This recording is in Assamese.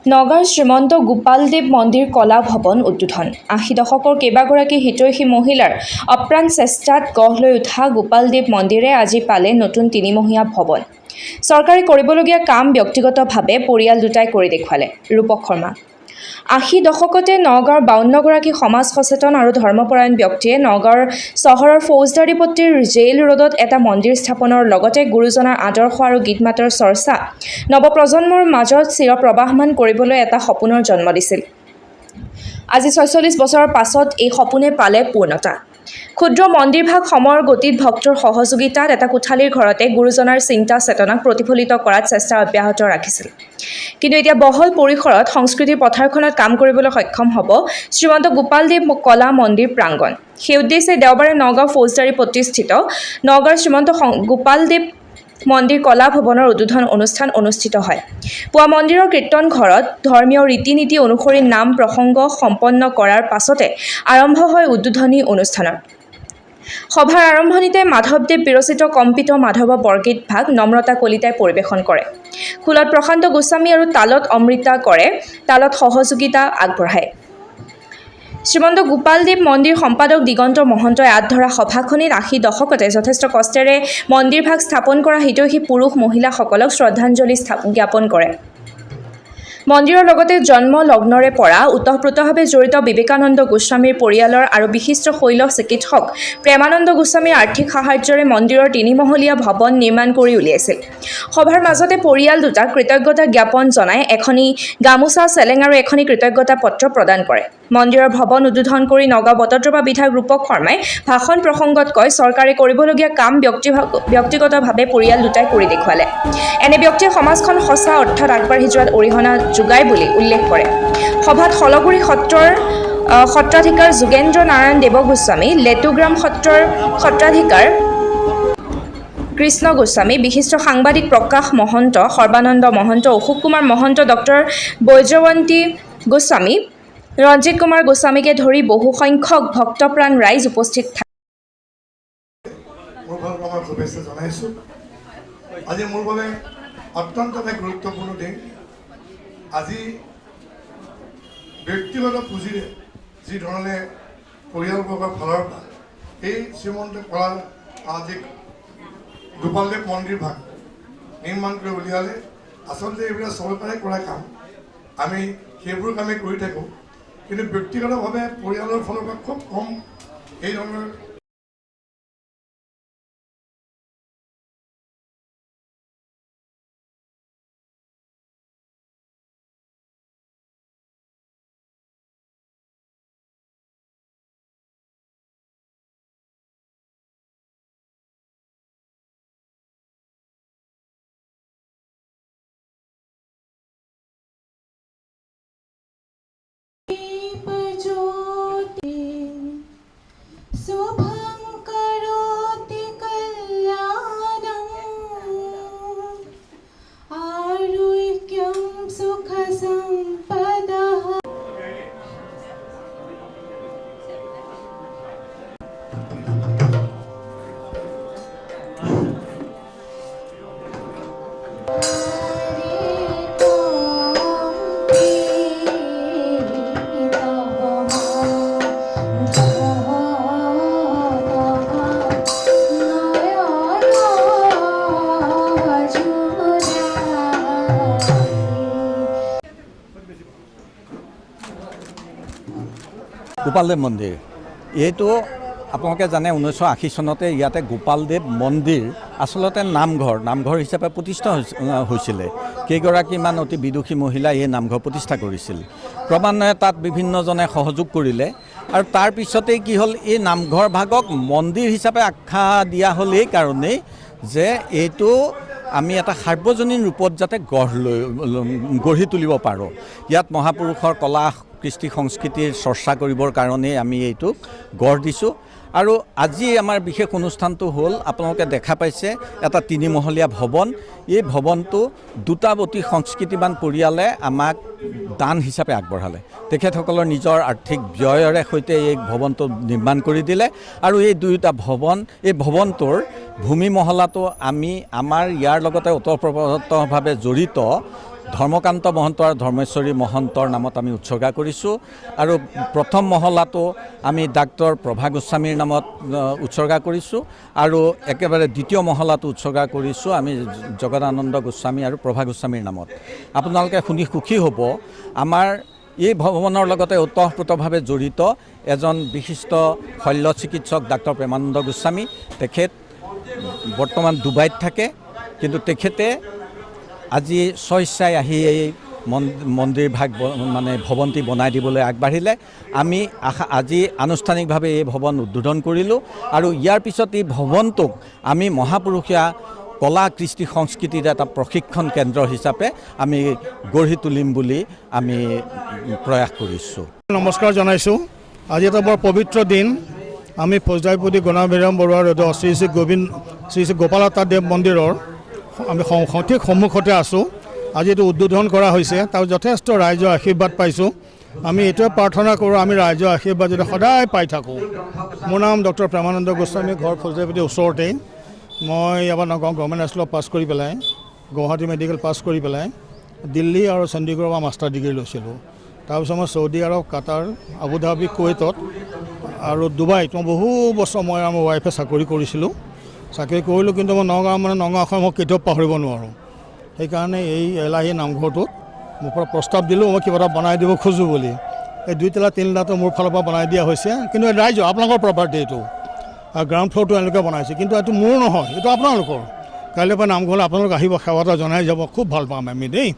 নগাঁৱৰ শ্ৰীমন্ত গোপালদেৱ মন্দিৰ কলা ভৱন উদ্বোধন ৮০ দশকৰ কেইবাগৰাকী হিতৈষী মহিলাৰ অপ্ৰাণ চেষ্টাত গঢ় লৈ উঠা গোপালদেৱ মন্দিৰে আজি পালে নতুন তিনিমহলীয়া ভৱন। চৰকাৰে কৰিবলগীয়া কাম ব্যক্তিগতভাৱে পৰিয়াল দুটাই কৰি দেখুৱালে। ৰূপক শৰ্মা ৮০ দশকতে নগাঁৱৰ ৫২গৰাকী সমাজ সচেতন আৰু ধৰ্মপৰায়ণ ব্যক্তিয়ে নগাঁৱৰ চহৰৰ ফৌজদাৰীপট্টিৰ জেইল ৰোডত এটা মন্দিৰ স্থাপনৰ লগতে গুৰুজনাৰ আদৰ্শ আৰু গীত মাতৰ চৰ্চা নৱপ্ৰজন্মৰ মাজত চিৰপ্ৰবাহমান কৰিবলৈ এটা সপোনৰ জন্ম দিছিল। আজি ৪৬ বছৰৰ পাছত এই সপোনে পালে পূৰ্ণতা। ক্ষুদ্ৰ মন্দিৰভাগ সময়ৰ গতিত ভক্তৰ সহযোগিতাত এটা কোঠালীৰ ঘৰতে গুৰুজনাৰ চিন্তা চেতনাক প্ৰতিফলিত কৰাত চেষ্টা অব্যাহত ৰাখিছিল। কিন্তু এতিয়া বহল পৰিসৰত সংস্কৃতিৰ পথাৰখনত কাম কৰিবলৈ সক্ষম হ'ব শ্ৰীমন্ত গোপালদেৱ কলা মন্দিৰ প্ৰাংগণ। সেই উদ্দেশ্যে দেওবাৰে নগাঁও ফৌজদাৰীপট্টিস্থিত নগাঁৱৰ শ্ৰীমন্ত গোপালদেৱ মন্দিৰ কলা ভৱনৰ উদ্বোধন অনুষ্ঠান অনুষ্ঠিত হয়। পুৱা মন্দিৰৰ কীৰ্তন ঘৰত ধৰ্মীয় ৰীতি নীতি অনুসৰি নাম প্ৰসংগ সম্পন্ন কৰাৰ পাছতে আৰম্ভ হয় উদ্বোধনী অনুষ্ঠানৰ। সভাৰ আৰম্ভণিতে মাধৱদেৱ বিৰচিত কম্পিত মাধৱ বৰগীত ভাগ নম্ৰতা কলিতাই পৰিৱেশন কৰে। খোলত প্ৰশান্ত গোস্বামী আৰু তালত অমৃতা কৰে তালত সহযোগিতা আগবঢ়ায়। শ্ৰীমন্ত গোপালদেৱ মন্দিৰ সম্পাদক দিগন্ত মহন্তই আঁত ধৰা সভাখনিত ৮০ দশকতে যথেষ্ট কষ্টেৰে মন্দিৰভাগ স্থাপন কৰা হিতৈষী পুৰুষ মহিলাসকলক শ্ৰদ্ধাঞ্জলি জ্ঞাপন কৰে। মন্দিৰৰ লগতে জন্ম লগ্নৰে পৰা ওতঃপ্ৰোতভাৱে জড়িত বিবেকানন্দ গোস্বামীৰ পৰিয়ালৰ আৰু বিশিষ্ট শৈল চিকিৎসক প্ৰেমানন্দ গোস্বামীৰ আৰ্থিক সাহায্যৰে মন্দিৰৰ তিনিমহলীয়া ভৱন নিৰ্মাণ কৰি উলিয়াইছিল। সভাৰ মাজতে পৰিয়াল দুটাক কৃতজ্ঞতা জ্ঞাপন জনাই এখনি গামোচা চেলেং আৰু এখনি কৃতজ্ঞতা পত্ৰ প্ৰদান কৰে। মন্দিৰৰ ভৱন উদ্বোধন কৰি নগাঁও বটদ্ৰৱা বিধায়ক ৰূপক শৰ্মাই ভাষণ প্ৰসংগত কয়, চৰকাৰে কৰিবলগীয়া কাম ব্যক্তিগতভাৱে পৰিয়াল দুটাই কৰি দেখুৱালে। এনে ব্যক্তিয়ে সমাজখন সঁচা অৰ্থত আগবাঢ়ি যোৱাত অৰিহণা যোগায় বুলি উল্লেখ কৰে। সভাত শলগুৰি সত্ৰৰ সত্ৰাধিকাৰ যোগেন্দ্ৰ নাৰায়ণ দেৱগোস্বামী, লেটুগ্ৰাম সত্ৰৰ সত্ৰাধিকাৰ কৃষ্ণ গোস্বামী, বিশিষ্ট সাংবাদিক প্ৰকাশ মহন্ত, সৰ্বানন্দ মহন্ত, অশোক কুমাৰ মহন্ত, ডক্টৰ বৈজৱন্তী গোস্বামী, ৰঞ্জিত কুমাৰ গোস্বামীকে ধৰি বহুসংখ্যক ভক্তপ্ৰাণ ৰাইজ উপস্থিত থাকে। আজি মোৰ বাবে অত্যন্ত এক গুৰুত্বপূৰ্ণ দিন। আজি ব্যক্তিগত পুঁজিৰে যি ধৰণে পৰিয়ালবৰ্গৰ ফালৰ পৰা এই শ্ৰীমন্ত কলা আজি গোপালদেৱ মন্দিৰ ভাগ নিৰ্মাণ কৰি উলিয়ালে। আচলতে এইবিলাক চৰকাৰে কৰা কাম, আমি সেইবোৰ কামেই কৰি থাকোঁ, কিন্তু ব্যক্তিগতভাৱে পৰিয়ালৰ ফালৰ পৰা খুব কম এই ধৰণৰ গোপালদেৱ মন্দিৰ এইটো আপোনালোকে জানে 1980 চনতে ইয়াতে গোপালদেৱ মন্দিৰ আচলতে নামঘৰ হিচাপে প্ৰতিষ্ঠা হৈছিলে। কেইগৰাকীমান অতি বিদুষী মহিলাই এই নামঘৰ প্ৰতিষ্ঠা কৰিছিল। ক্ৰমান্বয়ে তাত বিভিন্নজনে সহযোগ কৰিলে আৰু তাৰ পিছতেই কি হ'ল, এই নামঘৰ ভাগক মন্দিৰ হিচাপে আখ্যা দিয়া হ'ল এই কাৰণেই যে এইটো আমি এটা সাৰ্বজনীন ৰূপত যাতে গঢ়ি তুলিব পাৰোঁ। ইয়াত মহাপুৰুষৰ কলা কৃষ্টি সংস্কৃতিৰ চৰ্চা কৰিবৰ কাৰণেই আমি এইটোক গঢ় দিছোঁ। আৰু আজি আমাৰ বিশেষ অনুষ্ঠানটো হ'ল, আপোনালোকে দেখা পাইছে এটা তিনিমহলীয়া ভৱন। এই ভৱনটো দুটাৱতী সংস্কৃতিবান পৰিয়ালে আমাক দান হিচাপে আগবঢ়ালে। তেখেতসকলৰ নিজৰ আৰ্থিক ব্যয়ৰে সৈতে এই ভৱনটো নিৰ্মাণ কৰি দিলে আৰু এই দুয়োটা ভৱন, এই ভৱনটোৰ ভূমি মহলাটো আমি আমাৰ ইয়াৰ লগতে ওতঃপ্ৰোতভাৱে জড়িত ধৰ্মকান্ত মহন্ত আৰু ধৰ্মেশ্বৰী মহন্তৰ নামত আমি উৎসৰ্গা কৰিছোঁ আৰু প্ৰথম মহলাটো আমি ডাক্তৰ প্ৰভা গোস্বামীৰ নামত উৎসৰ্গা কৰিছোঁ আৰু একেবাৰে দ্বিতীয় মহলাটো উৎসৰ্গা কৰিছোঁ আমি জগদানন্দ গোস্বামী আৰু প্ৰভা গোস্বামীৰ নামত। আপোনালোকে শুনি সুখী হ'ব, আমাৰ এই ভৱনৰ লগতে ওতঃপ্ৰোতভাৱে জড়িত এজন বিশিষ্ট শল্য চিকিৎসক ডাক্তৰ প্ৰেমানন্দ গোস্বামী। তেখেত বৰ্তমান ডুবাইত থাকে, কিন্তু তেখেতে আজি স্বেচ্ছাই আহি এই মন্দিৰ ভাগ মানে ভৱনটি বনাই দিবলৈ আগবাঢ়িলে। আমি আজি আনুষ্ঠানিকভাৱে এই ভৱন উদ্বোধন কৰিলোঁ আৰু ইয়াৰ পিছত এই ভৱনটোক আমি মহাপুৰুষীয়া কলা কৃষ্টি সংস্কৃতিৰ এটা প্ৰশিক্ষণ কেন্দ্ৰ হিচাপে আমি গঢ়ি তুলিম বুলি আমি প্ৰয়াস কৰিছোঁ। নমস্কাৰ জনাইছোঁ। আজি এটা বৰ পবিত্ৰ দিন। আমি ফৌজদাৰীপতি গণাভিৰাম বৰুৱাৰ শ্ৰী শ্ৰী গোপালতা দেৱ মন্দিৰৰ আমি সঠিক সন্মুখতে আছোঁ। আজি এইটো উদ্বোধন কৰা হৈছে, তাৰ যথেষ্ট ৰাইজৰ আশীৰ্বাদ পাইছোঁ। আমি এইটোৱে প্ৰাৰ্থনা কৰোঁ, আমি ৰাইজৰ আশীৰ্বাদ যাতে সদায় পাই থাকোঁ। মোৰ নাম ডক্টৰ প্ৰেমানন্দ গোস্বামী, ঘৰ ফৌজদাৰীপতিৰ ওচৰতেই। মই ইয়াৰ নগাঁও গভৰ্ণমেণ্ট হাইস্কুলত পাছ কৰি পেলাই, গুৱাহাটী মেডিকেল পাছ কৰি পেলাই দিল্লী আৰু চণ্ডীগড়ৰ পৰা মাষ্টাৰ ডিগ্ৰী লৈছিলোঁ। তাৰপিছত মই চৌদি আৰৱ, কাটাৰ, আবুধাবি, কুৱেইটত আৰু ডুবাইত মই বহু বছৰ মই আৰু মোৰ ৱাইফে চাকৰি কৰিছিলোঁ। চাকৰি কৰিলোঁ, কিন্তু মই নগাঁওখন মই কেতিয়াও পাহৰিব নোৱাৰোঁ। সেইকাৰণে এই এলাহী নামঘৰটোত মোৰ পৰা প্ৰস্তাৱ দিলোঁ, মই কিবা এটা বনাই দিব খোজোঁ বুলি। এই 2 3 মোৰ ফালৰ পৰা বনাই দিয়া হৈছে, কিন্তু ৰাইজৰ আপোনালোকৰ প্ৰপাৰ্টি এইটো। আৰু গ্ৰাউণ্ড ফ্ল'ৰটো এনেকৈ বনাইছে, কিন্তু এইটো মোৰ নহয়, এইটো আপোনালোকৰ। কাইলৈ পৰা নামঘৰলৈ আপোনালোক আহিব, সেৱা এটা জনাই যাব, খুব ভাল পাম আমি দেই।